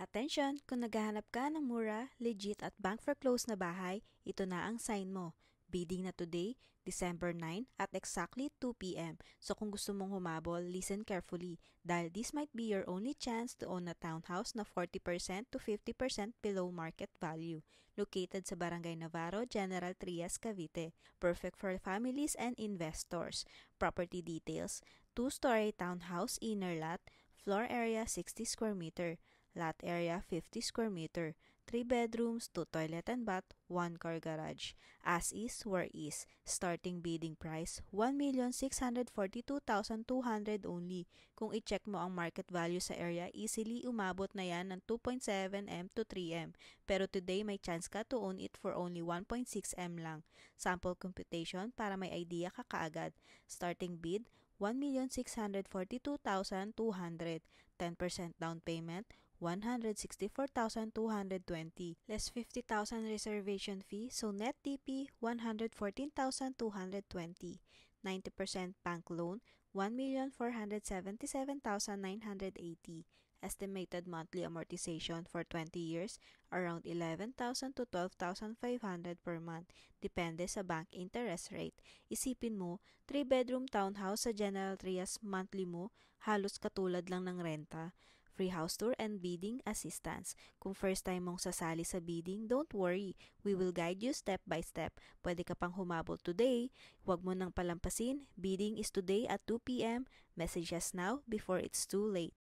Attention! Kung naghahanap ka ng mura, legit at bank foreclosed na bahay, ito na ang sign mo. Bidding na today, December 9 at exactly 2 p.m. So kung gusto mong humabol, listen carefully dahil this might be your only chance to own a townhouse na 40% to 50% below market value. Located sa Barangay Navarro, General Trias, Cavite. Perfect for families and investors. Property details: 2-story townhouse inner lot, floor area 60 square meter. Lot area 50 square meter, 3 bedrooms, 2 toilet and bath, 1 car garage. As is, where is. Starting bidding price, 1,642,200 only. Kung i-check mo ang market value sa area, easily umabot na yan ng 2.7M to 3M. Pero today, may chance ka to own it for only 1.6M lang. Sample computation para may idea ka kaagad. Starting bid, 1,642,200. 10% down payment, 164,220. Less 50,000 reservation fee, so net DP 114,220. 90% bank loan, 1,477,980. Estimated monthly amortization for 20 years, around 11,000 to 12,500 per month. Depende sa bank interest rate. Isipin mo, 3-bedroom townhouse sa General Trias, monthly mo, halos katulad lang ng renta. Free house tour and bidding assistance. Kung first time mong sasali sa bidding, don't worry. We will guide you step by step. Pwede ka pang humabol today. Huwag mo nang palampasin. Bidding is today at 2 p.m. Message us now before it's too late.